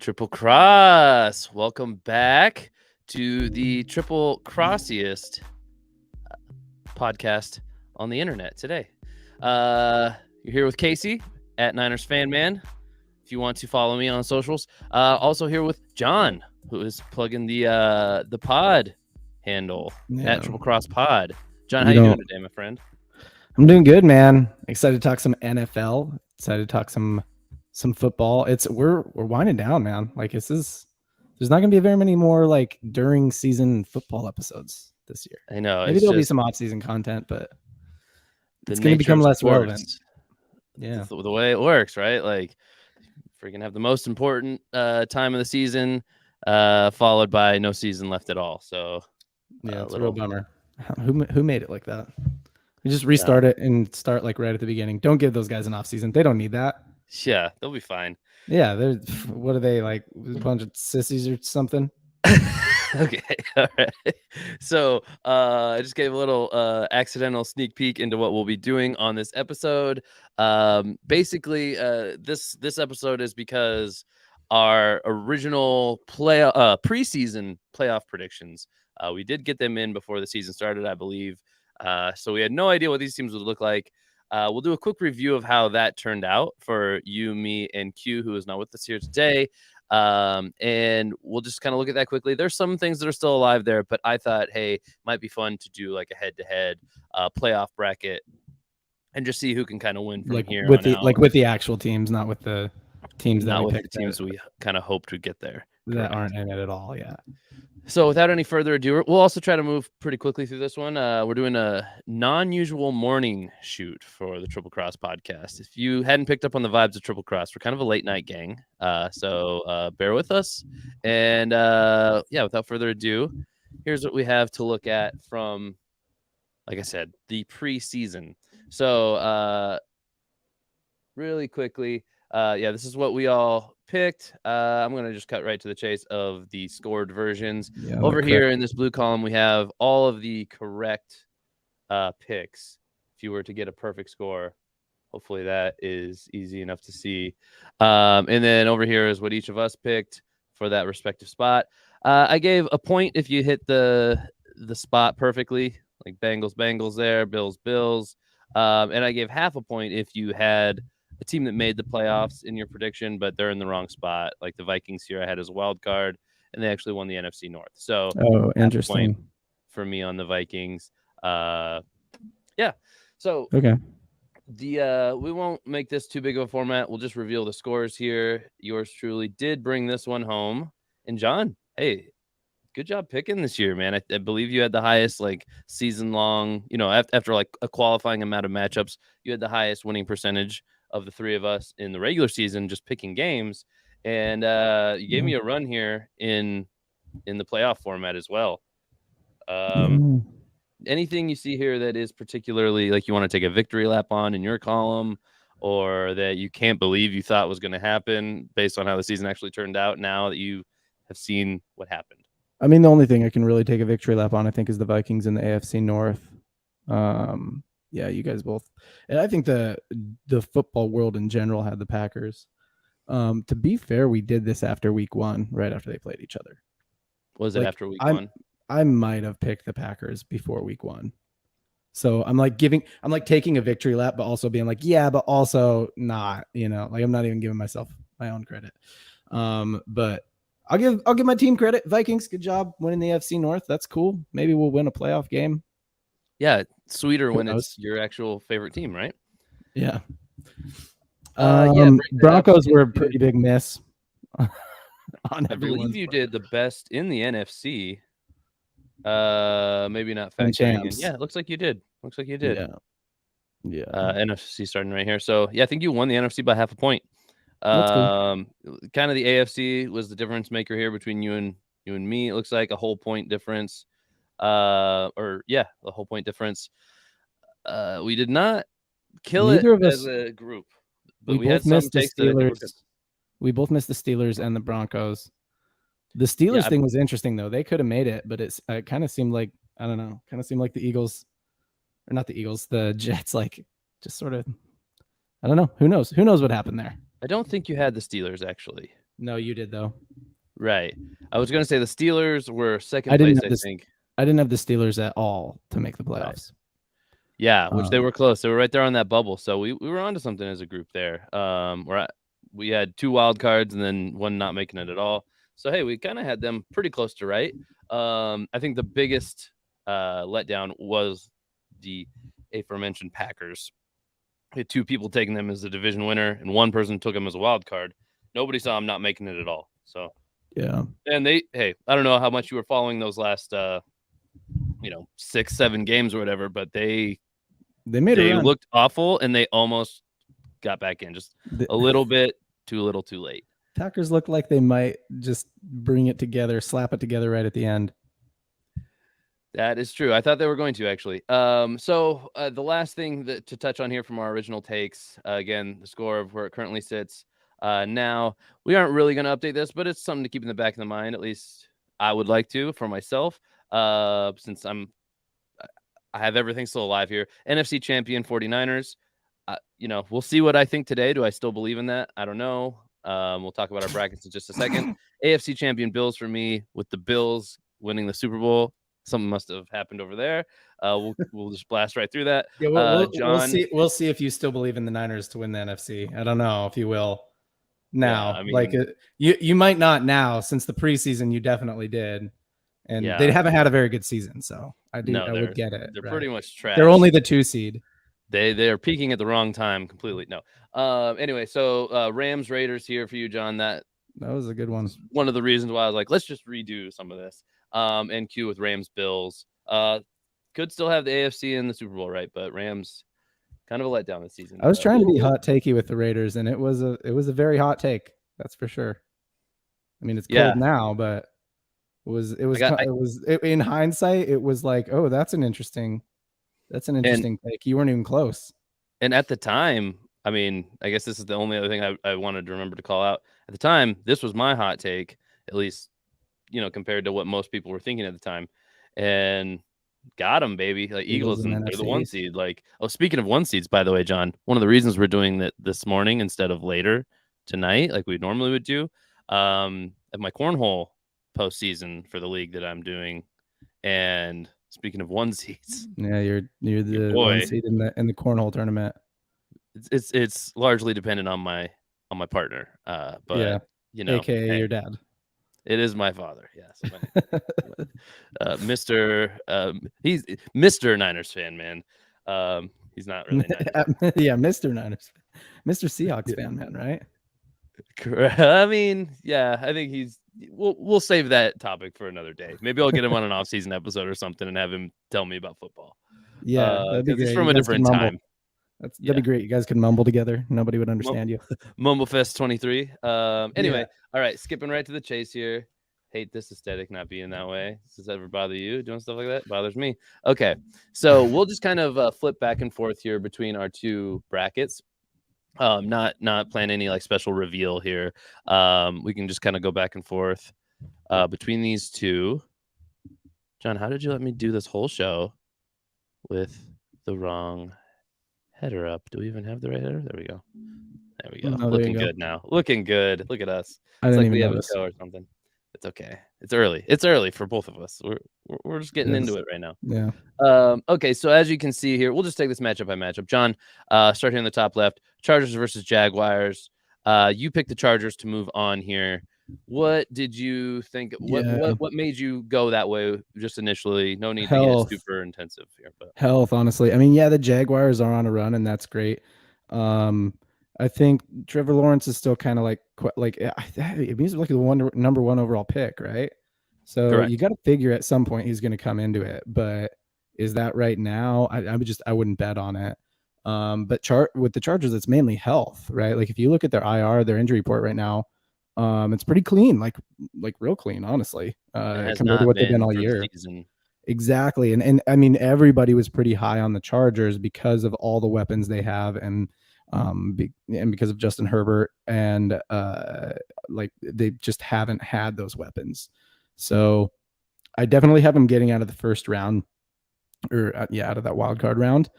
Triple Cross. Welcome back to the Triple Crossiest podcast on the internet today. You're here with Casey at Niners Fan Man. If you want to follow me on socials, also here with John, who is plugging the pod handle at Triple Cross Pod. John, how you doing today, my friend? I'm doing good, man. Excited to talk some NFL. Excited to talk some football. We're winding down, man. Like there's not gonna be very many more like during season football episodes this year. I know. Maybe there'll be some off season content, but it's gonna nature become of less sports. relevant. Yeah, the way it works, right? Like freaking have the most important time of the season, followed by no season left at all. So yeah, it's a real bummer. Who made it like that? You just restart it and start like right at the beginning. Don't give those guys an off season. They don't need that. Yeah, they'll be fine. Yeah, they're what are they like? A bunch of sissies or something? Okay, all right. So I just gave a little accidental sneak peek into what we'll be doing on this episode. Basically, this episode is because our original preseason playoff predictions, we did get them in before the season started, I believe. So we had no idea what these teams would look like. We'll do a quick review of how that turned out for you, me, and Q, who is not with us here today. And we'll just kind of look at that quickly. There's some things that are still alive there, but I thought, hey, might be fun to do like a head-to-head playoff bracket and just see who can kind of win from here with on out. Like with the actual teams, not with the teams not that with the teams we kind of hoped would get there. That aren't in it at all. Yeah. So without any further ado, we'll also try to move pretty quickly through this one. We're doing a non-usual morning shoot for the Triple Cross podcast. If you hadn't picked up on the vibes of Triple Cross, we're kind of a late night gang. So bear with us. And without further ado, here's what we have to look at from, like I said, the preseason. So really quickly, this is what we all picked. I'm going to just cut right to the chase of the scored versions. Over here in this blue column, we have all of the correct picks. If you were to get a perfect score, hopefully that is easy enough to see. And then over here is what each of us picked for that respective spot. I gave a point if you hit the spot perfectly, like Bengals there, Bills. And I gave half a point if you had a team that made the playoffs in your prediction, but they're in the wrong spot. Like the Vikings here, I had as a wild card, and they actually won the NFC North. So, interesting for me on the Vikings. So okay. We won't make this too big of a format. We'll just reveal the scores here. Yours truly did bring this one home, and John, hey, good job picking this year, man. I believe you had the highest like season long, after like a qualifying amount of matchups, you had the highest winning percentage of the three of us in the regular season, just picking games. And you gave me a run here in the playoff format as well. Anything you see here that is particularly like you want to take a victory lap on in your column, or that you can't believe you thought was going to happen based on how the season actually turned out now that you have seen what happened? I mean, the only thing I can really take a victory lap on, I think, is the Vikings in the AFC North. Yeah, you guys both. And I think the football world in general had the Packers. To be fair, we did this after week one, right after they played each other. Was it after week one? I might have picked the Packers before week one. So I'm taking a victory lap, but also being like, yeah, but also not, like I'm not even giving myself my own credit. But I'll give my team credit. Vikings, good job winning the AFC North. That's cool. Maybe we'll win a playoff game. Yeah, sweeter when it's your actual favorite team, right? Yeah. Broncos were a pretty big miss. I believe you did the best in the NFC. Maybe not factoring in. Yeah, it looks like you did. Yeah. NFC starting right here. So yeah, I think you won the NFC by half a point. That's cool. Kind of the AFC was the difference maker here between you and me. It looks like a whole point difference. A whole point difference. We did not kill it as a group, but we had some takes that we both missed the Steelers and the Broncos. The Steelers thing was interesting though. They could have made it, but it kind of seemed like, I don't know, the Eagles, or not the Eagles, the Jets, like just sort of, I don't know. Who knows what happened there? I don't think you had the Steelers actually. No, you did though. Right. I was gonna say the Steelers were second I didn't place, have I this. think. I didn't have the Steelers at all to make the Right. playoffs. Yeah, which they Um, were close. They were right there on that bubble. So we were onto something as a group there. We had 2 wild cards and then one not making it at all. So hey, we kind of had them pretty close to right. I think the biggest letdown was the aforementioned Packers. We had 2 people taking them as the division winner, and one person took them as a wild card. Nobody saw them not making it at all. So yeah, and I don't know how much you were following those last 6-7 games or whatever, but they made a they run. looked awful and they almost got back in just The a little bit too little too late. Packers look like they might just bring it together, slap it together right at the end. That is true. I thought they were going to actually. So the last thing to touch on here from our original takes, again, the score of where it currently sits. Now we aren't really going to update this, but it's something to keep in the back of the mind. At least I would like to for myself, since I have everything still alive here. NFC champion 49ers. We'll see what I think today. Do I still believe in that? I don't know. We'll talk about our brackets in just a second. AFC champion Bills for me, with the Bills winning the Super Bowl. Something must have happened over there. We'll just blast right through that. Yeah, we'll John, see. We'll see if you still believe in the Niners to win the NFC. I don't know if you will now. Yeah, I mean, you might not now, since the preseason you definitely did, and yeah, they haven't had a very good season. So I they're would get it. they're right? pretty much trash. They're only the 2 seed. They are peaking at the wrong time completely. No. Anyway, so Rams Raiders here for you, John. That was a good one. One of the reasons why I was like, let's just redo some of this. And Q with Rams Bills. Could still have the AFC in the Super Bowl, right? But Rams kind of a letdown this season. I was trying to be hot takey with the Raiders, and it was a very hot take. That's for sure. I mean, it's cold now, but it was in hindsight, it was like, oh, that's an interesting take. You weren't even close. And at the time, I mean, I guess this is the only other thing I wanted to remember to call out. At the time, this was my hot take, at least, compared to what most people were thinking at the time. And got them, baby. Like Eagles, and they're the 1 seed. Like, speaking of 1 seeds, by the way, John, one of the reasons we're doing that this morning instead of later tonight, like we normally would do, at my cornhole postseason for the league that I'm doing. And speaking of 1 seeds, yeah, you're the 1 seed in the cornhole tournament. It's largely dependent on my partner, but yeah, aka your dad. It is my father, yes. He's Mr. Niners fan, man. He's not really Niners. Yeah, Mr. Niners, Mr. Seahawks fan, man, right? I mean, yeah, I think we'll save that topic for another day. Maybe I'll get him on an off-season episode or something and have him tell me about football. Yeah, that'd be great. He's from a different time. That'd be great. You guys could mumble together. Nobody would understand you. Mumblefest 23. Anyway, all right, skipping right to the chase here. Hate this aesthetic not being that way. Does that ever bother you doing stuff like that? Bothers me. Okay, so we'll just kind of flip back and forth here between our 2 brackets. Not plan any like special reveal here. We can just kind of go back and forth between these 2. John, how did you let me do this whole show with the wrong header up? Do we even have the right header? There we go. There we go. Looking good now. Looking good. Look at us. It's like we have a show or something. It's okay. It's early. It's early for both of us. We're just getting into it right now. Yeah. Okay, so as you can see here, we'll just take this matchup by matchup. John, starting on the top left, Chargers versus Jaguars. You picked the Chargers to move on here. What did you think? What made you go that way just initially? No need to get super intensive here, but health, honestly. I mean, yeah, the Jaguars are on a run, and that's great. I think Trevor Lawrence is still kind of like he's like the number 1 overall pick, right? So correct. You got to figure at some point he's going to come into it, but is that right now? I wouldn't bet on it. But with the Chargers, it's mainly health, right? Like if you look at their IR, their injury report right now, it's pretty clean, like real clean, honestly, compared to what they've been all year. Exactly, and I mean everybody was pretty high on the Chargers because of all the weapons they have, and because of Justin Herbert, and like they just haven't had those weapons. So I definitely have them getting out of the first round, or out of that wild card round.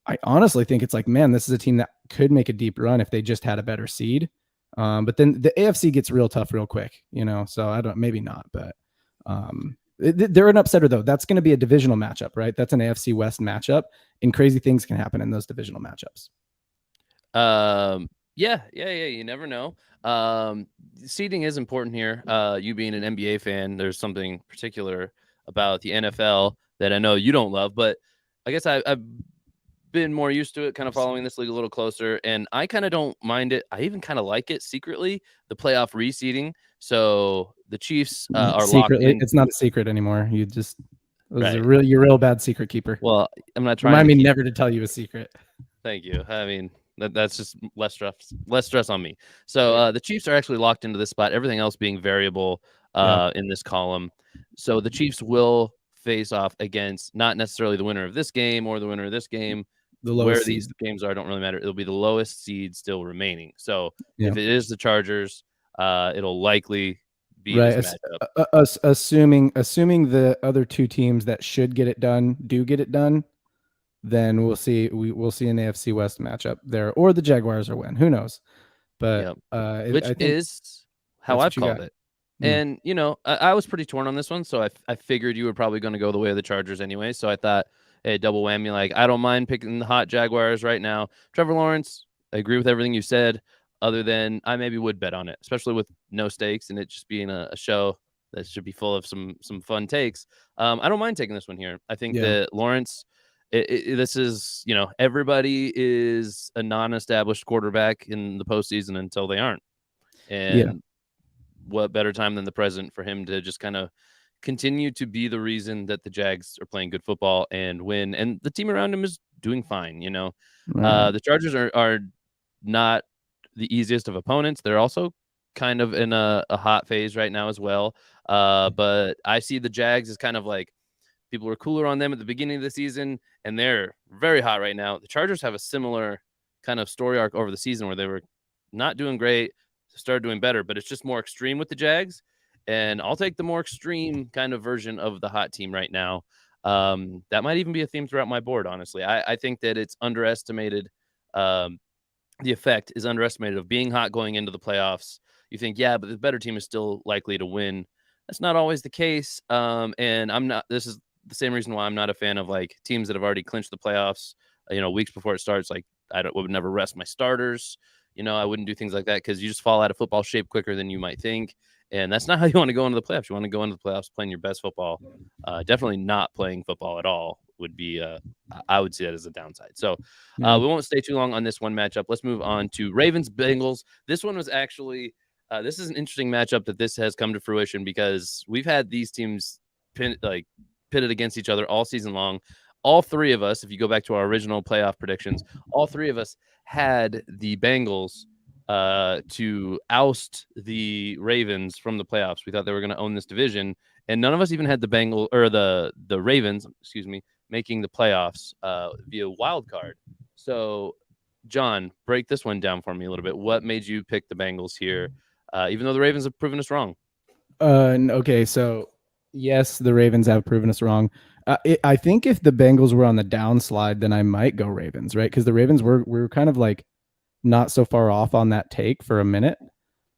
I honestly think it's like, man, this is a team that could make a deep run if they just had a better seed. But then the AFC gets real tough real quick, so I don't, maybe not, but they're an upsetter though. That's going to be a divisional matchup, right? That's an AFC West matchup, and crazy things can happen in those divisional matchups. Yeah. You never know. Seeding is important here. You being an NBA fan, there's something particular about the NFL that I know you don't love, but I guess I've been more used to it, kind of following this league a little closer, and I kind of don't mind it. I even kind of like it secretly, the playoff reseeding. So the Chiefs are locked Secretly, in. it's not a secret anymore. You just Right. you're a real bad secret keeper. Well, I'm not trying Remind to me keep. never to tell you a secret. Thank you. I mean, that's just less stress on me. So the Chiefs are actually locked into this spot. Everything else being variable in this column. So the Chiefs will face off against not necessarily the winner of this game or the winner of this game. The Where lowest these seed. games are don't really matter. It'll be the lowest seed still remaining. So Yeah. if it is the Chargers, it'll likely be Right. this matchup. Assuming the other two teams that should get it done do get it done, then we'll see an AFC West matchup there, or the Jaguars are win. Who knows? But Which I think is how I've called it. And, I was pretty torn on this one, so I figured you were probably going to go the way of the Chargers anyway. So I thought, hey, double whammy. Like, I don't mind picking the hot Jaguars right now. Trevor Lawrence, I agree with everything you said, other than I maybe would bet on it, especially with no stakes and it just being a show that should be full of some fun takes. I don't mind taking this one here. I think that Lawrence, this is, everybody is a non-established quarterback in the postseason until they aren't. And what better time than the present for him to just kind of continue to be the reason that the Jags are playing good football and win, and the team around him is doing fine. The Chargers are not the easiest of opponents. They're also kind of in a hot phase right now as well. But I see the Jags as kind of like people were cooler on them at the beginning of the season, and they're very hot right now. The Chargers have a similar kind of story arc over the season where they were not doing great, started doing better, but it's just more extreme with the Jags. And I'll take the more extreme kind of version of the hot team right now. That might even be a theme throughout my board, honestly. I think that it's underestimated. The effect is underestimated of being hot going into the playoffs. You think, yeah, but the better team is still likely to win. That's not always the case. And this is the same reason why I'm not a fan of like teams that have already clinched the playoffs, weeks before it starts. Like would never rest my starters. I wouldn't do things like that because you just fall out of football shape quicker than you might think. And that's not how you want to go into the playoffs. You want to go into the playoffs playing your best football. Definitely not playing football at all would be, I would see that as a downside. So we won't stay too long on this one matchup. Let's move on to Ravens-Bengals. This one was actually, this is an interesting matchup that this has come to fruition because we've had these teams pitted against each other all season long. All three of us, if you go back to our original playoff predictions, all three of us had the Bengals to oust the Ravens from the playoffs. We thought they were going to own this division, and none of us even had the Bengals or the Ravens, making the playoffs via wild card. So, John, break this one down for me a little bit. What made you pick the Bengals here, even though the Ravens have proven us wrong? Okay, so yes, the Ravens have proven us wrong. I think if the Bengals were on the downslide, then I might go Ravens, right? Because the Ravens were kind of like not so far off on that take for a minute,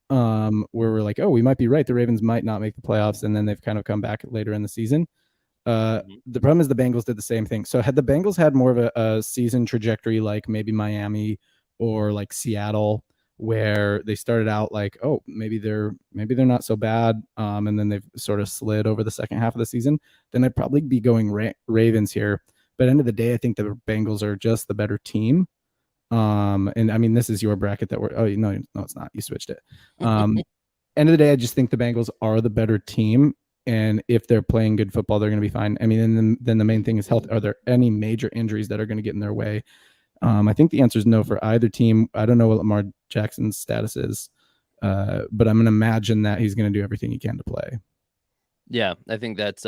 where we're like, oh, we might be right. The Ravens might not make the playoffs, and then they've kind of come back later in the season. The problem is the Bengals did the same thing. So had the Bengals had more of a season trajectory like maybe Miami or like Seattle, where they started out like, oh, maybe they're not so bad, and then they've sort of slid over the second half of the season, then I'd probably be going Ravens here. But at the end of the day, I think the Bengals are just the better team. And I mean, this is your bracket that no, it's not. You switched it. End of the day, I just think the Bengals are the better team. And if they're playing good football, they're going to be fine. I mean, then the main thing is health. Are there any major injuries that are going to get in their way? I think the answer is no for either team. I don't know what Lamar Jackson's status is, but I'm going to imagine that he's going to do everything he can to play. Yeah, I think that's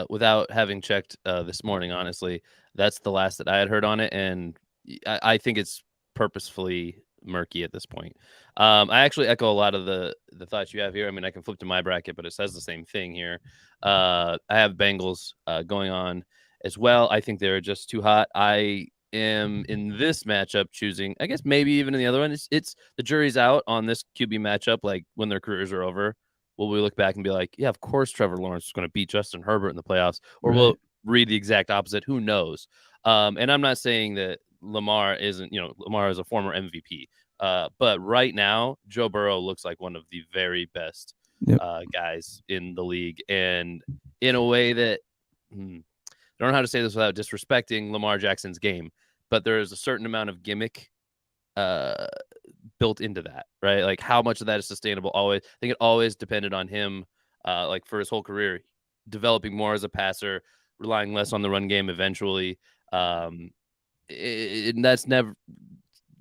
without having checked this morning, honestly, that's the last that I had heard on it. And I think it's purposefully murky at this point. I actually echo a lot of the thoughts you have here. I mean, I can flip to my bracket, but it says the same thing here. I have Bengals going on as well. I think they're just too hot. I am in this matchup choosing, I guess maybe even in the other one, it's the jury's out on this QB matchup. Like when their careers are over, will we look back and be like, yeah, of course Trevor Lawrence is going to beat Justin Herbert in the playoffs, or Right. will it read the exact opposite? Who knows? And I'm not saying that Lamar isn't, Lamar is a former MVP. But right now, Joe Burrow looks like one of the very best Yep. guys in the league, and in a way that I don't know how to say this without disrespecting Lamar Jackson's game, but there is a certain amount of gimmick uh, built into that, right? Like how much of that is sustainable? Always, I think it always depended on him, like for his whole career, developing more as a passer, relying less on the run game eventually. And that's never.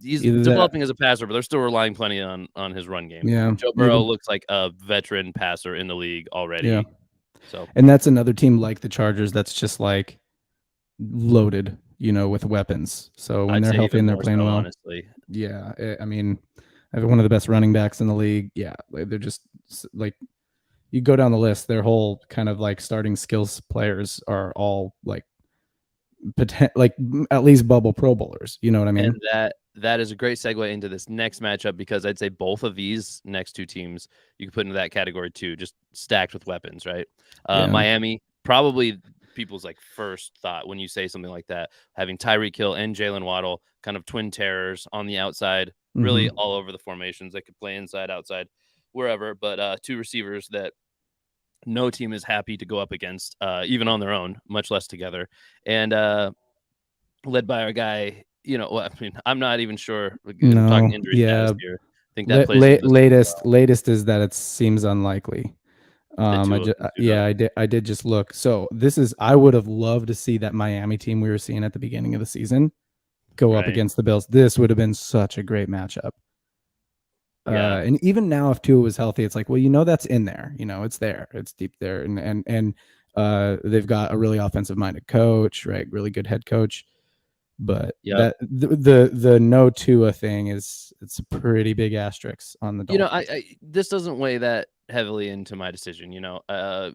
He's Either that, developing as a passer, but they're still relying plenty on his run game. yeah. Joe Burrow looks like a veteran passer in the league already. Yeah. So, And that's another team like the Chargers that's just like loaded, with weapons. So when I'd they're say healthy even and they're more playing so, well, honestly. yeah. I mean, I have one of the best running backs in the league. Yeah, they're just like, you go down the list, their whole kind of like starting skills players are all like at least bubble Pro Bowlers. You know what I mean? And that is a great segue into this next matchup, because I'd say both of these next two teams you could put into that category too, just stacked with weapons, right? Yeah. Miami, probably people's like first thought when you say something like that, having Tyreek Hill and Jalen Waddle, kind of twin terrors on the outside, really all over the formations. They could play inside, outside, wherever, but two receivers that no team is happy to go up against, even on their own, much less together. And led by our guy, I mean, I'm not even sure. I'm talking injury status here. I think that plays into this Latest is that it seems unlikely. that I did just look. So I would have loved to see that Miami team we were seeing at the beginning of the season go up Right. against the Bills. This would have been such a great matchup. Yeah. And even now, if Tua was healthy, it's like, well, that's in there. It's there. It's deep there, and they've got a really offensive minded coach, right? Really good head coach. But Yep. that the no Tua thing it's a pretty big asterisk on the Dolphins. This doesn't weigh that heavily into my decision.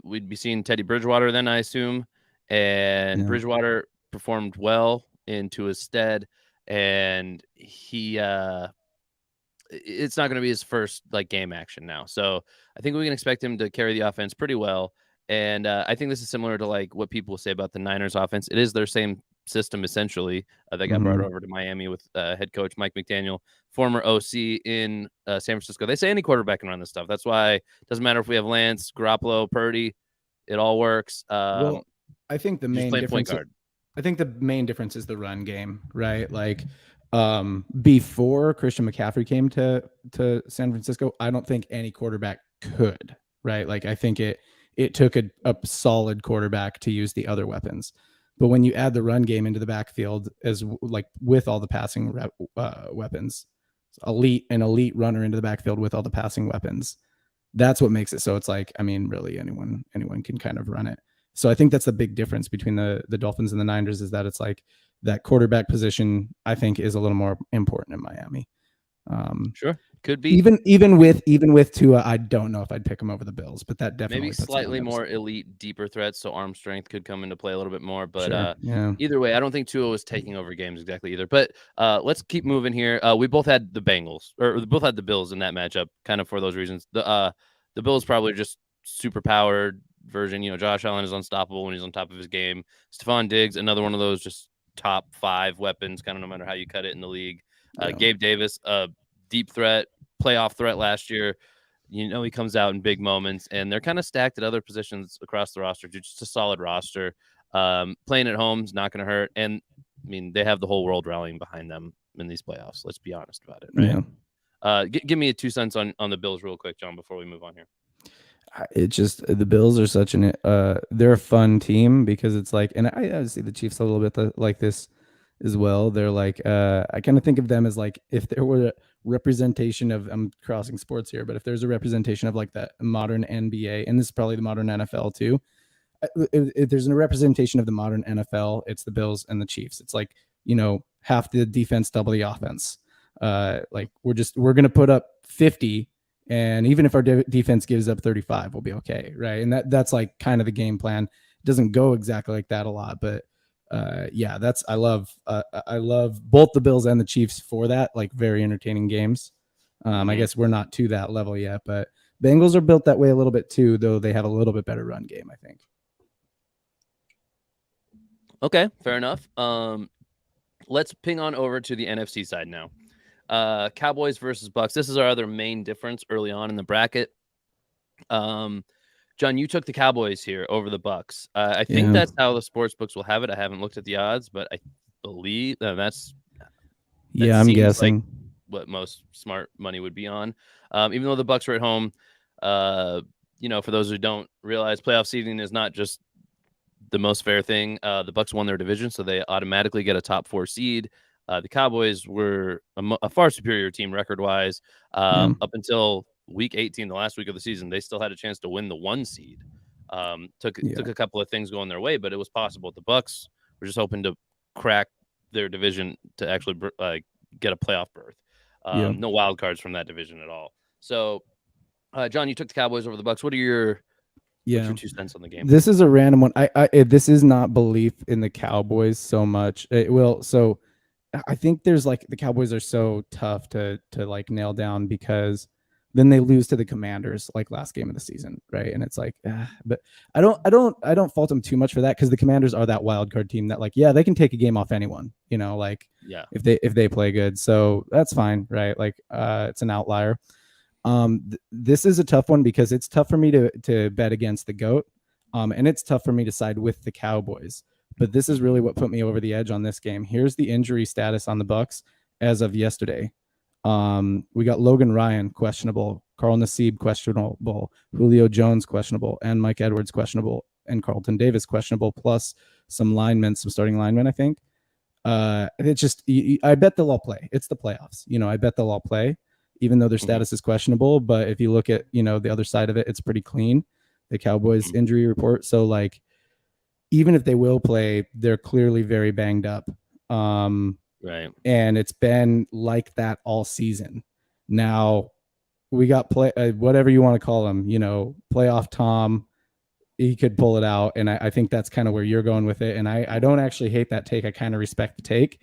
We'd be seeing Teddy Bridgewater then, I assume, and Bridgewater performed well into his stead, and he it's not going to be his first like game action now. So I think we can expect him to carry the offense pretty well. And I think this is similar to like what people say about the Niners offense. It is their same system essentially that got brought over to Miami with head coach Mike McDaniel, former OC in San Francisco. They say any quarterback can run this stuff. That's why it doesn't matter if we have Lance, Garoppolo, Purdy, it all works. Well, I think the main difference. Point guard. I think the main difference is the run game, right? Like before Christian McCaffrey came to San Francisco, I don't think any quarterback could, right? Like I think it took a solid quarterback to use the other weapons. But when you add the run game into the backfield as like with all the passing weapons, an elite runner into the backfield with all the passing weapons, that's what makes it so it's like, I mean, really anyone can kind of run it. So I think that's the big difference between the Dolphins and the Niners, is that it's like that quarterback position, I think, is a little more important in Miami. Sure, could be even with Tua, I don't know if I'd pick him over the Bills, but that definitely maybe slightly more elite, deeper threats, so arm strength could come into play a little bit more. But either way, I don't think Tua was taking over games exactly either. But let's keep moving here. We both had the Bengals, or we both had the Bills in that matchup, kind of for those reasons. The Bills probably just super powered version. Josh Allen is unstoppable when he's on top of his game. Stephon Diggs, another one of those just top 5 weapons, kind of no matter how you cut it in the league. Gabe Davis, deep threat, playoff threat last year. He comes out in big moments, and they're kind of stacked at other positions across the roster. Just a solid roster. Playing at home is not going to hurt. And I mean, they have the whole world rallying behind them in these playoffs. Let's be honest about it. Right? Yeah. Give me a 2 cents on the Bills real quick, John, before we move on here. It's just the Bills are such they're a fun team because it's like, and I see the Chiefs a little bit like this as well. They're like, I kind of think of them as like, if there were a representation of, I'm crossing sports here, but if there's a representation of like the modern NBA, and this is probably the modern NFL too, if there's a representation of the modern NFL, it's the Bills and the Chiefs. It's like, half the defense, double the offense. Like we're going to put up 50, and even if our defense gives up 35, we'll be okay, right? And that's like kind of the game plan. It doesn't go exactly like that a lot, but yeah, I love both the Bills and the Chiefs for that, like very entertaining games. I guess we're not to that level yet, but Bengals are built that way a little bit too, though they have a little bit better run game, I think. Okay, fair enough. Let's ping on over to the NFC side now. Cowboys versus Bucks. This is our other main difference early on in the bracket. John, you took the Cowboys here over the Bucks. I think that's how the sports books will have it. I haven't looked at the odds, but I believe that I'm guessing like what most smart money would be on. Even though the Bucks are at home, for those who don't realize, playoff seeding is not just the most fair thing. The Bucks won their division, so they automatically get a top 4 seed. The Cowboys were a far superior team record-wise. Up until week 18, the last week of the season, they still had a chance to win the 1 seed. Took a couple of things going their way, but it was possible. The Bucks were just hoping to crack their division to actually get a playoff berth. No wild cards from that division at all. So, John, you took the Cowboys over the Bucks. What's your 2 cents on the game? This is a random one. This is not belief in the Cowboys so much. So I think there's like the Cowboys are so tough to like nail down because then they lose to the Commanders like last game of the season, right? And it's like, but I don't fault them too much for that because the Commanders are that wild card team that like, yeah, they can take a game off anyone, if they play good. So that's fine, right? Like it's an outlier. This is a tough one because it's tough for me to bet against the GOAT, and it's tough for me to side with the Cowboys. But this is really what put me over the edge on this game. Here's the injury status on the Bucks as of yesterday. We got Logan Ryan questionable, Carl Nassib questionable, Julio Jones questionable, and Mike Edwards questionable, and Carlton Davis questionable, plus some starting linemen, I think. It's just I bet they'll all play. It's the playoffs. I bet they'll all play, even though their status is questionable. But if you look at, the other side of it, it's pretty clean, the Cowboys injury report. So like, even if they will play, they're clearly very banged up. Right. And it's been like that all season. Now we got whatever you want to call him, playoff Tom, he could pull it out. And I think that's kind of where you're going with it. And I don't actually hate that take. I kind of respect the take.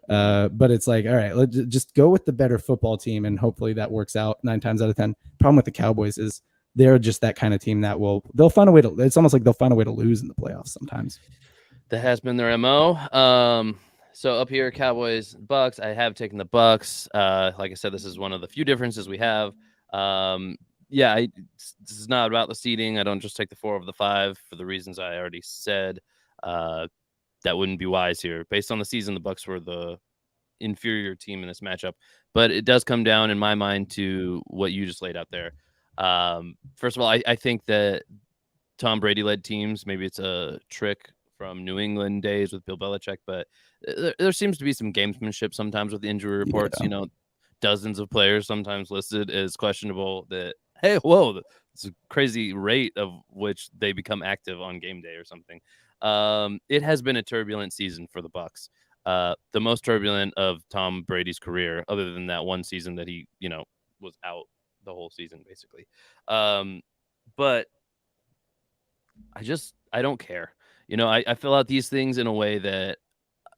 But it's like, all right, let's just go with the better football team. And hopefully that works out 9 times out of 10. Problem with the Cowboys is they're just that kind of team that they'll find a way it's almost like they'll find a way to lose in the playoffs sometimes. That has been their MO. So up here, Cowboys, Bucks. I have taken the Bucks. Like I said, this is one of the few differences we have. This is not about the seeding. I don't just take the 4 over the 5 for the reasons I already said. That wouldn't be wise here. Based on the season, the Bucks were the inferior team in this matchup. But it does come down, in my mind, to what you just laid out there. First of all, I think that Tom Brady-led teams, maybe it's a trick from New England days with Bill Belichick, but there seems to be some gamesmanship sometimes with injury reports. Yeah. Dozens of players sometimes listed as questionable that, hey, whoa, it's a crazy rate of which they become active on game day or something. It has been a turbulent season for the Bucks. The most turbulent of Tom Brady's career, other than that one season that he, was out the whole season, basically. But I don't care. I fill out these things in a way that,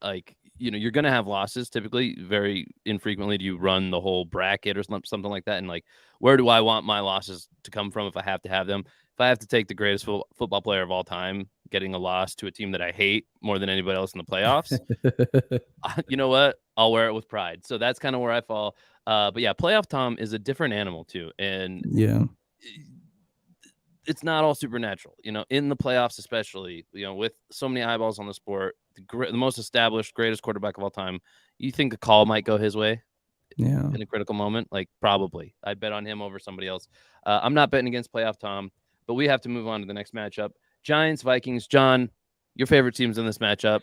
like, you're going to have losses. Typically, very infrequently do you run the whole bracket or something like that. And like, where do I want my losses to come from if I have to have them? If I have to take the greatest football player of all time getting a loss to a team that I hate more than anybody else in the playoffs, you know what? I'll wear it with pride. So that's kind of where I fall. But yeah, playoff Tom is a different animal too. And yeah, it's not all supernatural, in the playoffs, especially, with so many eyeballs on the sport, the most established, greatest quarterback of all time. You think a call might go his way in a critical moment? Like, probably. I'd bet on him over somebody else. I'm not betting against playoff Tom, but we have to move on to the next matchup. Giants, Vikings. John, your favorite teams in this matchup.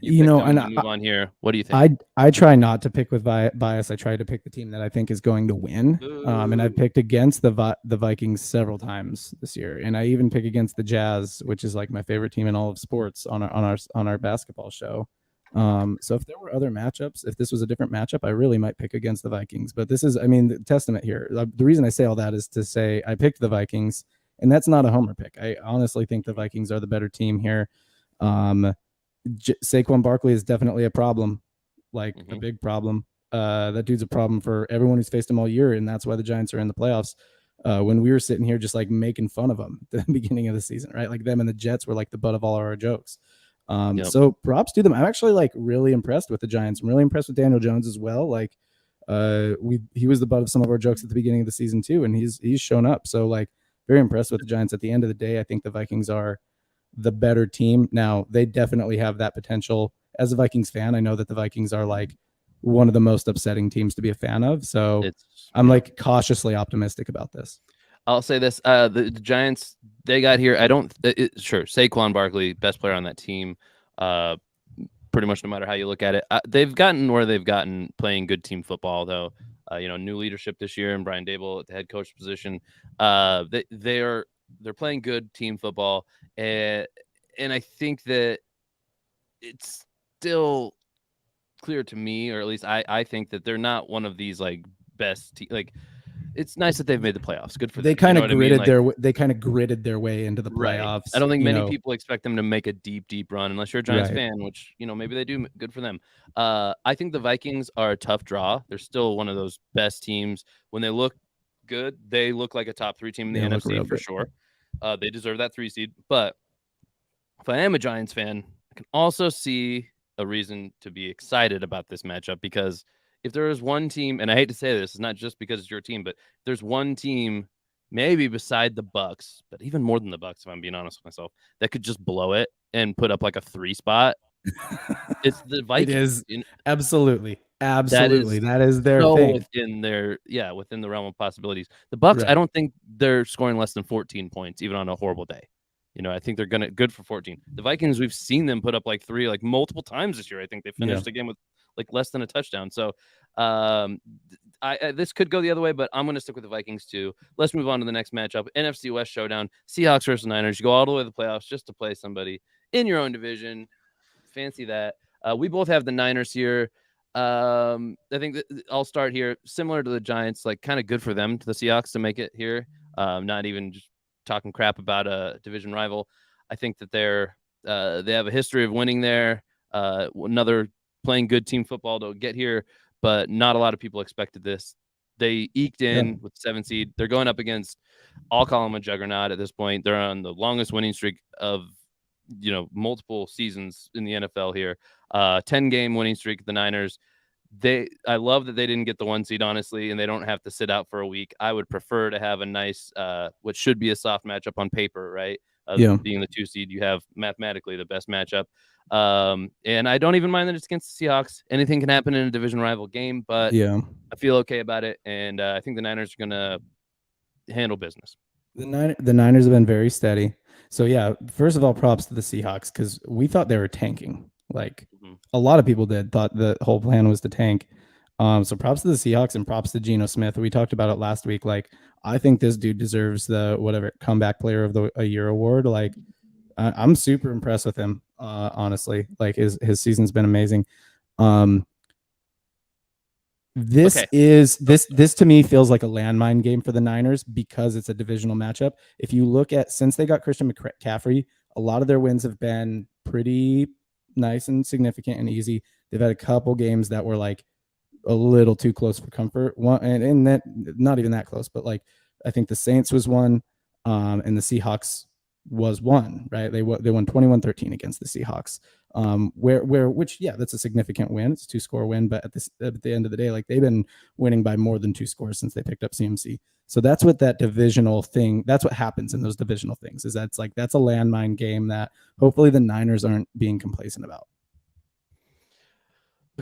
And move on here. What do you think? I try not to pick with bias. I try to pick the team that I think is going to win. And I've picked against the Vikings several times this year, and I even pick against the Jazz, which is like my favorite team in all of sports on our basketball show. So if there were other matchups, if this was a different matchup, I really might pick against the Vikings. But this is, the testament here. The reason I say all that is to say I picked the Vikings, and that's not a homer pick. I honestly think the Vikings are the better team here. Saquon Barkley is definitely a problem, like a Mm-hmm. big problem. That dude's a problem for everyone who's faced him all year, and that's why the Giants are in the playoffs. When we were sitting here just like making fun of them at the beginning of the season, right? Like them and the Jets were like the butt of all our jokes. Yep. So props to them. I'm actually like really impressed with the Giants. I'm really impressed with Daniel Jones as well. Like he was the butt of some of our jokes at the beginning of the season too, and he's shown up. So like very impressed with the Giants. At the end of the day, I think the Vikings are the better team. Now they definitely have that potential. As a Vikings fan, I know that the Vikings are like one of the most upsetting teams to be a fan of. So I'm like cautiously optimistic about this. I'll say this: the Giants, they got here. I don't sure Saquon Barkley, best player on that team. Pretty much no matter how you look at it, they've gotten where they've gotten playing good team football. Though, new leadership this year and Brian Dable at the head coach position. They're playing good team football, and I think that it's still clear to me, or at least I think that they're not one of these like best like. It's nice that they've made the playoffs. Good for them. They kind of gritted their way into the playoffs. I don't think many people expect them to make a deep run unless you're a Giants fan, which maybe they do. Good for them. I think the Vikings are a tough draw. They're still one of those best teams. When they look good, they look like a top 3 team in the NFC for sure. They deserve that 3 seed. But if I am a Giants fan, I can also see a reason to be excited about this matchup, because if there is one team, and I hate to say this, it's not just because it's your team, but there's one team, maybe beside the Bucks, but even more than the Bucks, if I'm being honest with myself, that could just blow it and put up like a 3 spot. It's the Vikings. It is absolutely. That is their thing. within the realm of possibilities. The Bucks, I don't think they're scoring less than 14 points, even on a horrible day. I think they're good for 14. The Vikings, we've seen them put up like 3 like multiple times this year. I think they finished the game with like less than a touchdown. So this could go the other way, but I'm going to stick with the Vikings too. Let's move on to the next matchup. NFC West showdown. Seahawks versus Niners. You go all the way to the playoffs just to play somebody in your own division. Fancy that. We both have the Niners here. I think that I'll start here. Similar to the Giants, like kind of good for them, to the Seahawks, to make it here. Not even just talking crap about a division rival. I think that they have a history of winning there. Another playing good team football to get here, but not a lot of people expected this. They eked in with the 7 seed. They're going up against, I'll call them a juggernaut at this point. They're on the longest winning streak of multiple seasons in the NFL here. 10-game winning streak. The Niners. I love that they didn't get the 1 seed, honestly, and they don't have to sit out for a week. I would prefer to have a nice, what should be a soft matchup on paper, right? Being the 2 seed, you have mathematically the best matchup. And I don't even mind that it's against the Seahawks. Anything can happen in a division rival game, but I feel okay about it, and I think the Niners are going to handle business. The Niners have been very steady. So yeah, first of all, props to the Seahawks, because we thought they were tanking. Like a lot of people thought the whole plan was to tank. So props to the Seahawks and props to Geno Smith. We talked about it last week. Like, I think this dude deserves the whatever comeback player of the year award. Like, I'm super impressed with him. Honestly, like his season's been amazing. This to me feels like a landmine game for the Niners because it's a divisional matchup. If you look at, since they got Christian McCaffrey, a lot of their wins have been pretty nice and significant and easy. They've had a couple games that were like a little too close for comfort. One and that not even that close, but like I think the Saints was one, and the Seahawks was one, right? They won 21-13 against the Seahawks. Which that's a significant win. It's a 2-score win, but at the end of the day, like they've been winning by more than 2 scores since they picked up CMC. So that's what that divisional thing, that's what happens in those divisional things, is that's a landmine game that hopefully the Niners aren't being complacent about.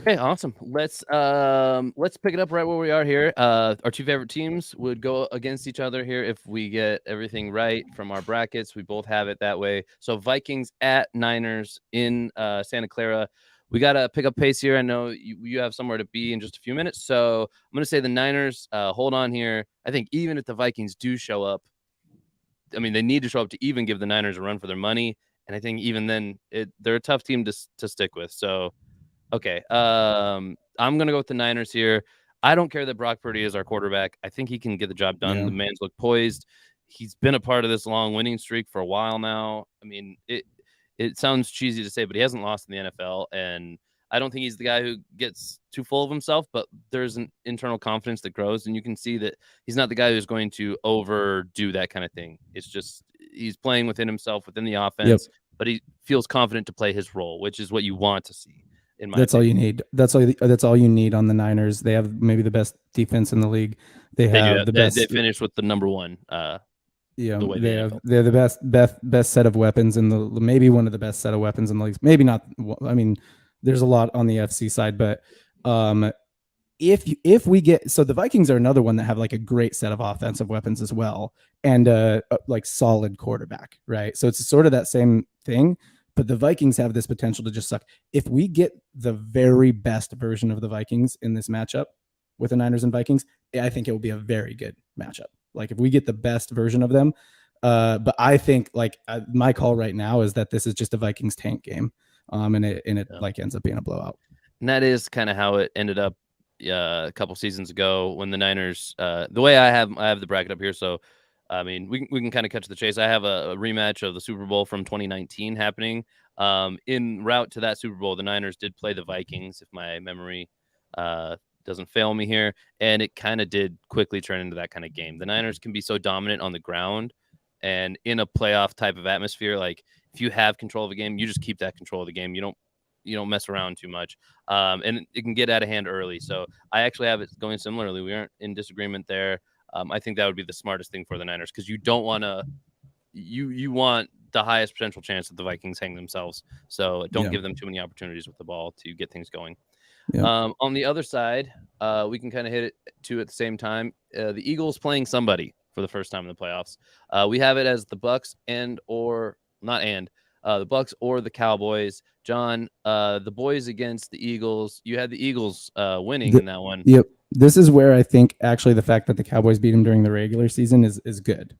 Okay, awesome. Let's pick it up right where we are here. Our 2 favorite teams would go against each other here if we get everything right from our brackets. We both have it that way. So Vikings at Niners in Santa Clara. We got to pick up pace here. I know you have somewhere to be in just a few minutes. So I'm going to say the Niners hold on here. I think even if the Vikings do show up, I mean, they need to show up to even give the Niners a run for their money. And I think even then, they're a tough team to stick with. So okay. I'm going to go with the Niners here. I don't care that Brock Purdy is our quarterback. I think he can get the job done. The man's look poised. He's been a part of this long winning streak for a while now. I mean, it sounds cheesy to say, but he hasn't lost in the NFL, and I don't think he's the guy who gets too full of himself, but there's an internal confidence that grows, and you can see that he's not the guy who's going to overdo that kind of thing. It's just he's playing within himself, within the Yep. offense, but he feels confident to play his role, which is what you want to see, in my That's all opinion. you need. That's all you need on the Niners. They have maybe the best defense in the league. They They do have that. the They best. finished with the number one, Yeah, the way the NFL. they're the best set of weapons in the maybe one of the best set of weapons in the league. Maybe not. I mean, there's a lot on the FC side, but um, if we get so the Vikings are another one that have like a great set of offensive weapons as well, and like solid quarterback, right? So it's sort of that same thing, but the Vikings have this potential to just suck. If we get the very best version of the Vikings in this matchup with the Niners and Vikings, I think it will be a very good matchup. Like if we get the best version of them, but I think like my call right now is that this is just a Vikings tank game, and it like ends up being a blowout. And that is kind of how it ended up a couple seasons ago when the Niners. The way I have the bracket up here, so I mean we can kind of cut to the chase. I have a rematch of the Super Bowl from 2019 happening. In route to that Super Bowl, the Niners did play the Vikings, if my memory doesn't fail me here, and it kind of did quickly turn into that kind of game. The Niners can be so dominant on the ground and in a playoff type of atmosphere. Like if you have control of the game, you just keep that control of the game. You don't mess around too much, and it can get out of hand early. So I actually have it going similarly. We aren't in disagreement there. I think that would be the smartest thing for the Niners because you don't want to. You want the highest potential chance that the Vikings hang themselves. So don't give them too many opportunities with the ball to get things going. Yeah. On the other side, we can kind of hit it too at the same time. The Eagles playing somebody for the first time in the playoffs. We have it as the Bucks the Bucks or the Cowboys. John, the boys against the Eagles. You had the Eagles winning in that one. Yep. This is where I think actually the fact that the Cowboys beat them during the regular season is good.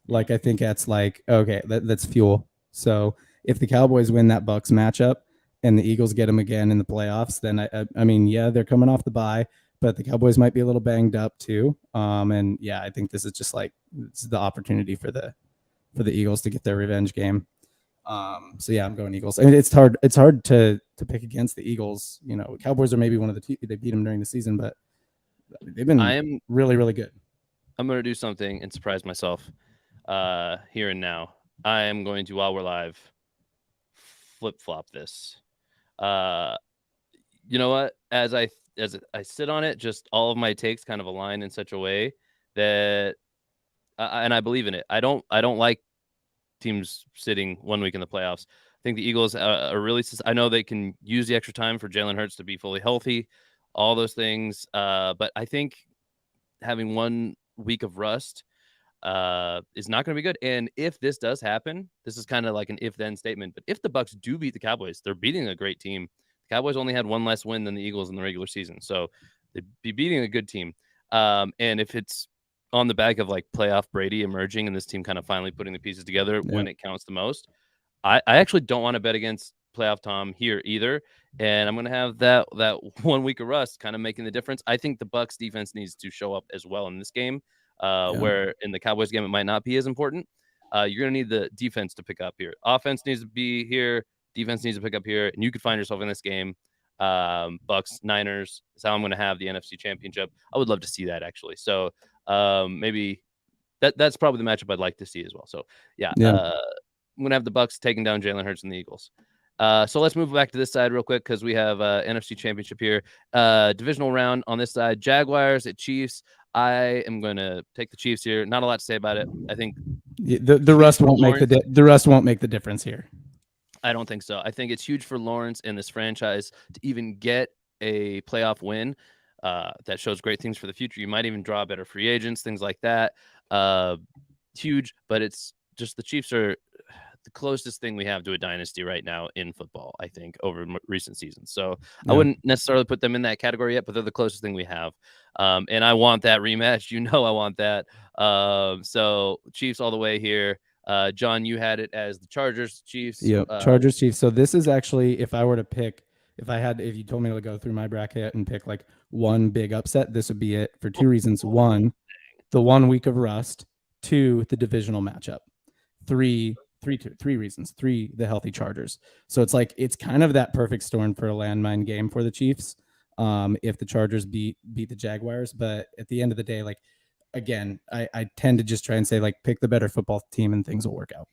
Like I think that's like okay, that's fuel. So if the Cowboys win that Bucks matchup and the Eagles get them again in the playoffs, then I mean yeah, they're coming off the bye, but the Cowboys might be a little banged up too. And yeah, I think this is just like it's the opportunity for the Eagles to get their revenge game. So yeah, I'm going Eagles. I mean, it's hard to pick against the Eagles. You know, Cowboys are maybe one of the they beat them during the season, but they've been really, really good. I'm going to do something and surprise myself here and now. I am going to, while we're live, flip-flop this. You know what? As I sit on it, just all of my takes kind of align in such a way that, and I believe in it. I don't like teams sitting 1 week in the playoffs. I think the Eagles are really. I know they can use the extra time for Jalen Hurts to be fully healthy, all those things. But I think having 1 week of rust is not going to be good. And if this does happen, this is kind of like an if-then statement. But if the Bucks do beat the Cowboys, they're beating a great team. The Cowboys only had one less win than the Eagles in the regular season, so they'd be beating a good team. And if it's on the back of like playoff Brady emerging and this team kind of finally putting the pieces together when it counts the most, I actually don't want to bet against playoff Tom here either. And I'm going to have that 1 week of rust kind of making the difference. I think the Bucks defense needs to show up as well in this game, where in the Cowboys game, it might not be as important. You're going to need the defense to pick up here. Offense needs to be here. Defense needs to pick up here. And you could find yourself in this game. Bucks, Niners is how I'm going to have the NFC Championship. I would love to see that actually. So maybe that's probably the matchup I'd like to see as well. So yeah. I'm going to have the Bucks taking down Jalen Hurts and the Eagles. So let's move back to this side real quick because we have NFC Championship here. Divisional round on this side. Jaguars at Chiefs. I am going to take the Chiefs here. Not a lot to say about it. I think the rust won't make the rust won't make the difference here. I don't think so. I think it's huge for Lawrence and this franchise to even get a playoff win. That shows great things for the future. You might even draw better free agents, things like that. Huge, but it's just the Chiefs are the closest thing we have to a dynasty right now in football, I think, over recent seasons. So I wouldn't necessarily put them in that category yet, but they're the closest thing we have. And I want that rematch. You know, I want that. So Chiefs all the way here. John, you had it as the Chargers, Chiefs. Yeah, Chargers, Chiefs. So this is actually, if I were to pick, if you told me to go through my bracket and pick like one big upset, this would be it for two reasons. One, the 1 week of rust. Two, the divisional matchup. Three, three reasons. Three, the healthy Chargers. So it's like it's kind of that perfect storm for a landmine game for the Chiefs. If the Chargers beat the Jaguars, but at the end of the day, like again, I tend to just try and say like pick the better football team and things will work out.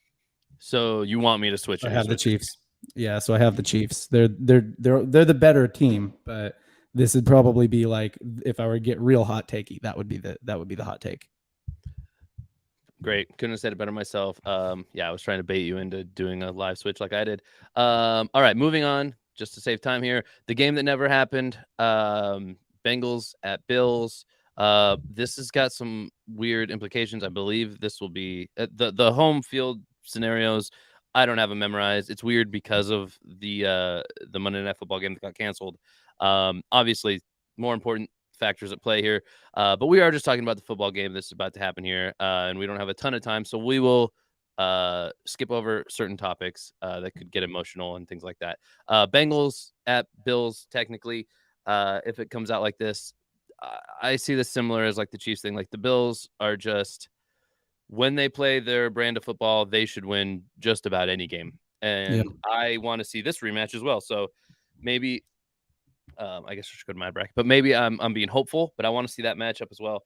So you want me to switch? I have the Chiefs. Yeah, so I have the Chiefs. They're the better team, but this would probably be like if I were to get real hot takey, that would be the hot take. Great. Couldn't have said it better myself. Yeah, I was trying to bait you into doing a live switch like I did. All right, moving on, just to save time here. The game that never happened, Bengals at Bills. This has got some weird implications. I believe this will be the home field scenarios. I don't have them memorized. It's weird because of the Monday Night Football game that got canceled. Obviously, more important factors at play here. But we are just talking about the football game that's about to happen here, and we don't have a ton of time, so we will skip over certain topics that could get emotional and things like that. Bengals at Bills, technically, if it comes out like this, I see this similar as like the Chiefs thing. Like the Bills are just, when they play their brand of football, they should win just about any game. And I want to see this rematch as well. So maybe I guess I should go to my bracket, but maybe I'm being hopeful, but I want to see that matchup as well.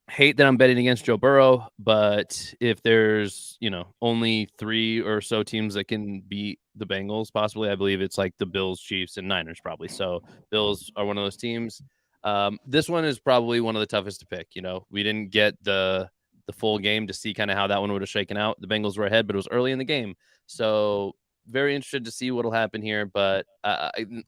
Hate that I'm betting against Joe Burrow, but if there's, only 3 or so teams that can beat the Bengals, possibly, I believe it's like the Bills, Chiefs, and Niners probably. So Bills are one of those teams. This one is probably one of the toughest to pick. We didn't get the full game to see kind of how that one would have shaken out. The Bengals were ahead, but it was early in the game. So very interested to see what'll happen here. But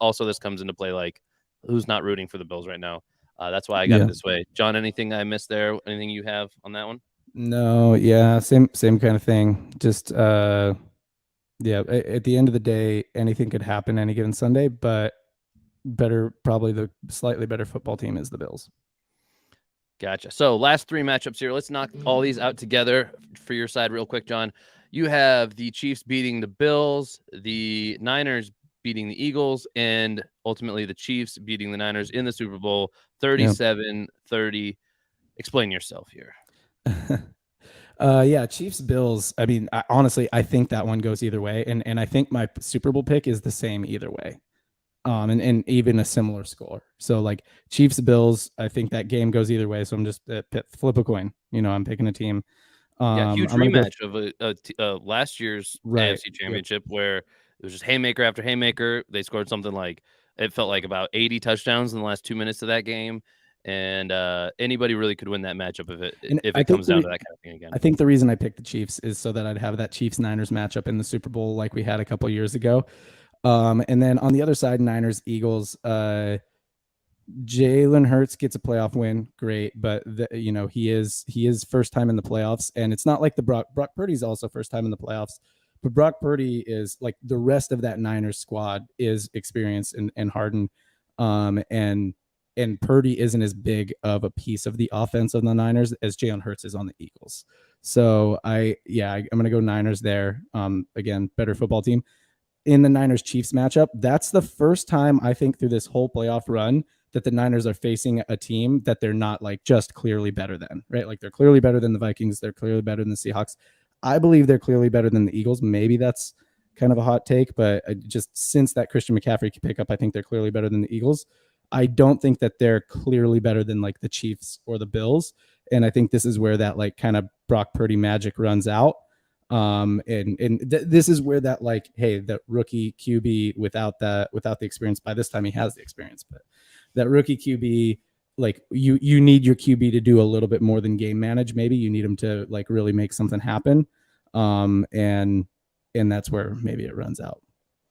also this comes into play, like who's not rooting for the Bills right now. That's why I got it this way. John, anything I missed there? Anything you have on that one? No, yeah, same kind of thing. Just yeah, at the end of the day, anything could happen any given Sunday, but probably the slightly better football team is the Bills. Gotcha. So last 3 matchups here. Let's knock all these out together for your side real quick, John. You have the Chiefs beating the Bills, the Niners beating the Eagles, and ultimately the Chiefs beating the Niners in the Super Bowl 37-30. Explain yourself here. Yeah, Chiefs Bills. I mean, honestly, I think that one goes either way, and I think my Super Bowl pick is the same either way. And even a similar score. So like Chiefs Bills, I think that game goes either way. So I'm just flip a coin. I'm picking a team. Huge rematch of last year's AFC Championship where it was just haymaker after haymaker. They scored something like, it felt like about 80 touchdowns in the last 2 minutes of that game. And anybody really could win that matchup if it comes down to that kind of thing again. I think the reason I picked the Chiefs is so that I'd have that Chiefs-Niners matchup in the Super Bowl like we had a couple years ago. And then on the other side, Niners, Eagles, Jalen Hurts gets a playoff win. Great. But he is first time in the playoffs, and it's not like Brock Purdy's also first time in the playoffs, but Brock Purdy is like the rest of that Niners squad is experienced and hardened. And Purdy isn't as big of a piece of the offense of the Niners as Jalen Hurts is on the Eagles. So I'm going to go Niners there. Again, better football team. In the Niners-Chiefs matchup, that's the first time I think through this whole playoff run that the Niners are facing a team that they're not like just clearly better than, right? Like they're clearly better than the Vikings. They're clearly better than the Seahawks. I believe they're clearly better than the Eagles. Maybe that's kind of a hot take, but just since that Christian McCaffrey pickup, I think they're clearly better than the Eagles. I don't think that they're clearly better than like the Chiefs or the Bills. And I think this is where that like kind of Brock Purdy magic runs out. This is where that like, hey, that rookie QB without the experience, by this time he has the experience, but that rookie QB, like you need your QB to do a little bit more than game manage. Maybe you need him to like really make something happen. And that's where maybe it runs out.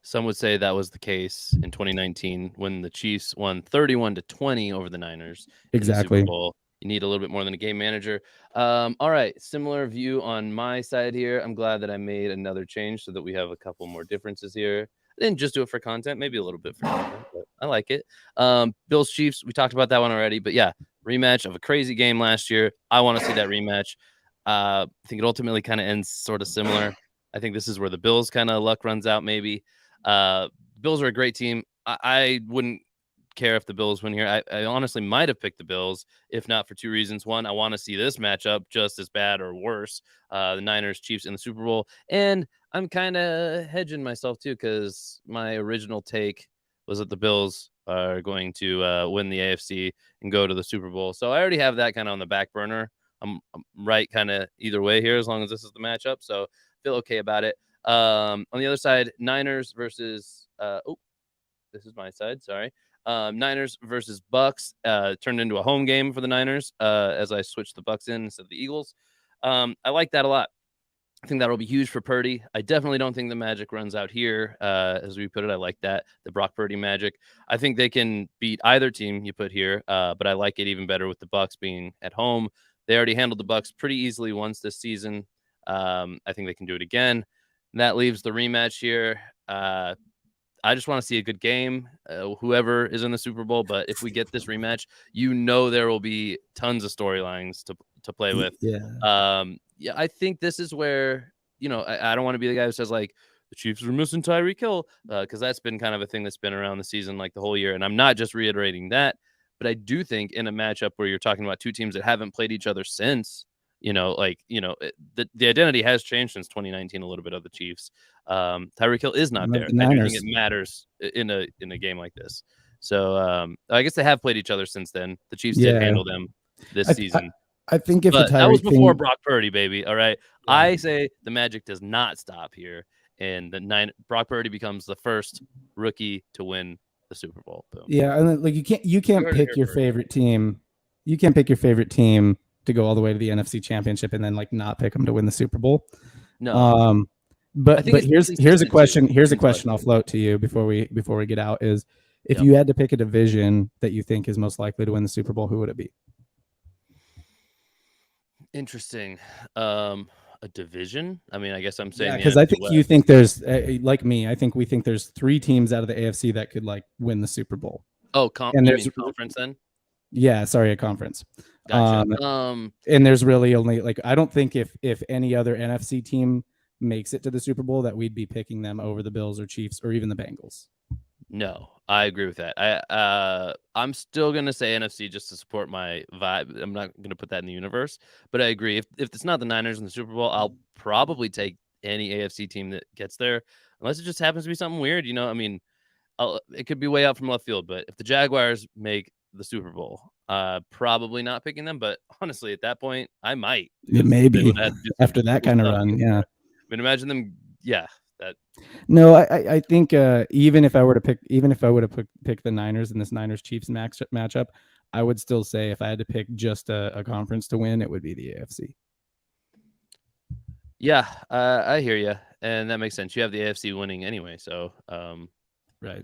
Some would say that was the case in 2019 when the Chiefs won 31-20 over the Niners in the Super Bowl. You need a little bit more than a game manager. All right, similar view on my side here. I'm glad that I made another change so that we have a couple more differences here. I didn't just do it for content, maybe a little bit for content, but I like it. Bills Chiefs, we talked about that one already, but yeah, rematch of a crazy game last year. I want to see that rematch. I think it ultimately kind of ends sort of similar. I think this is where the Bills kind of luck runs out maybe. Bills are a great team. I wouldn't care if the Bills win here. I honestly might have picked the Bills, if not for two reasons. One, I want to see this matchup just as bad or worse, the Niners Chiefs in the Super Bowl, and I'm kind of hedging myself too because my original take was that the Bills are going to win the AFC and go to the Super Bowl. So I already have that kind of on the back burner. I'm right kind of either way here as long as this is the matchup. So I feel okay about it. On the other side, Niners versus this is my side. Sorry. Niners versus Bucks turned into a home game for the Niners as I switched the Bucks in instead of the Eagles. I like that a lot. I think that'll be huge for Purdy. I definitely don't think the magic runs out here. As we put it, I like that. The Brock Purdy magic. I think they can beat either team you put here, but I like it even better with the Bucks being at home. They already handled the Bucks pretty easily once this season. I think they can do it again. And that leaves the rematch here. I just want to see a good game, whoever is in the Super Bowl. But if we get this rematch, there will be tons of storylines to play with. Yeah, I think this is where, I don't want to be the guy who says, like, the Chiefs are missing Tyreek Hill, because that's been kind of a thing that's been around the season, like, the whole year. And I'm not just reiterating that, but I do think in a matchup where you're talking about two teams that haven't played each other since, the identity has changed since 2019 a little bit of the Chiefs. Tyreek Hill is not there. I do think it matters in a game like this. So I guess they have played each other since then. The Chiefs did handle them this season. I think if that was before Brock Purdy, baby. All right. Yeah. I say the magic does not stop here, and Brock Purdy becomes the first rookie to win the Super Bowl. Boom. Yeah, and like you can't pick your favorite team. You can't pick your favorite team to go all the way to the NFC Championship and then like not pick them to win the Super Bowl. No. But here's a question. Here's a question I'll float to you before we get out is if you had to pick a division that you think is most likely to win the Super Bowl, who would it be? Interesting. A division? I mean, I guess I'm saying because I think you think there's like me. I think we think there's 3 teams out of the AFC that could like win the Super Bowl. Oh, and there's conference then? Yeah, sorry, a conference. Gotcha. And there's really only like I don't think if any other NFC team makes it to the Super Bowl that we'd be picking them over the Bills or Chiefs or even the Bengals. No, I agree with that. I'm still gonna say NFC just to support my vibe. I'm not gonna put that in the universe, but I agree. If it's not the Niners in the Super Bowl, I'll probably take any AFC team that gets there, unless it just happens to be something weird. I mean, it could be way out from left field. But if the Jaguars make the Super Bowl, probably not picking them. But honestly, at that point, I might. Maybe after that kind of run, yeah. I mean, imagine them. Yeah. No, I think even if I would have picked the Niners in this Niners Chiefs matchup, I would still say if I had to pick just a conference to win, it would be the AFC. Yeah, I hear you, and that makes sense. You have the AFC winning anyway, so right.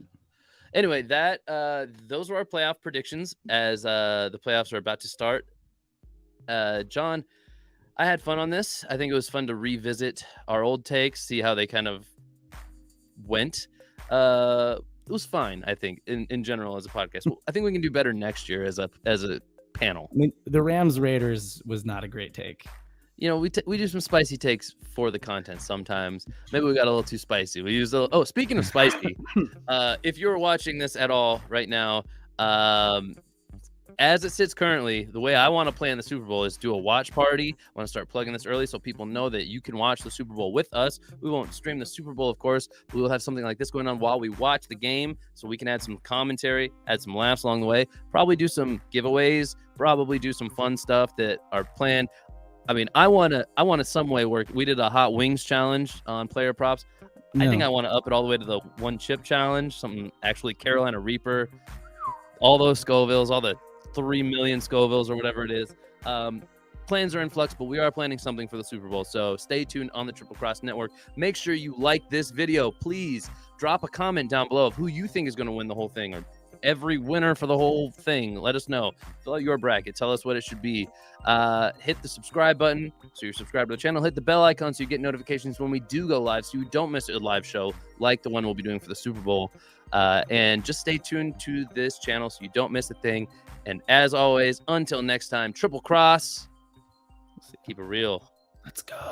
Anyway, those were our playoff predictions as the playoffs are about to start. John, I had fun on this. I think it was fun to revisit our old takes, see how they kind of went. It was fine, I think, in general as a podcast. Well, I think we can do better next year as a panel. I mean, the Rams Raiders was not a great take. We do some spicy takes for the content sometimes. Maybe we got a little too spicy. We used speaking of spicy, if you're watching this at all right now, as it sits currently, the way I want to play in the Super Bowl is do a watch party. I want to start plugging this early so people know that you can watch the Super Bowl with us. We won't stream the Super Bowl, of course, but we'll have something like this going on while we watch the game so we can add some commentary, add some laughs along the way, probably do some giveaways, probably do some fun stuff that are planned. I mean, I want to some way work. We did a hot wings challenge on player props. I think I want to up it all the way to the 1 chip challenge, something actually Carolina Reaper, all those Scovilles, all the 3 million Scovilles or whatever it is. Plans are in flux, but we are planning something for the Super Bowl. So stay tuned on the Triple Cross Network. Make sure you like this video. Please drop a comment down below of who you think is going to win the whole thing or every winner for the whole thing. Let us know. Fill out your bracket. Tell us what it should be. Hit the subscribe button so you're subscribed to the channel. Hit the bell icon so you get notifications when we do go live so you don't miss a live show like the one we'll be doing for the Super Bowl. And just stay tuned to this channel so you don't miss a thing. And as always, until next time, Triple Cross. Keep it real. Let's go.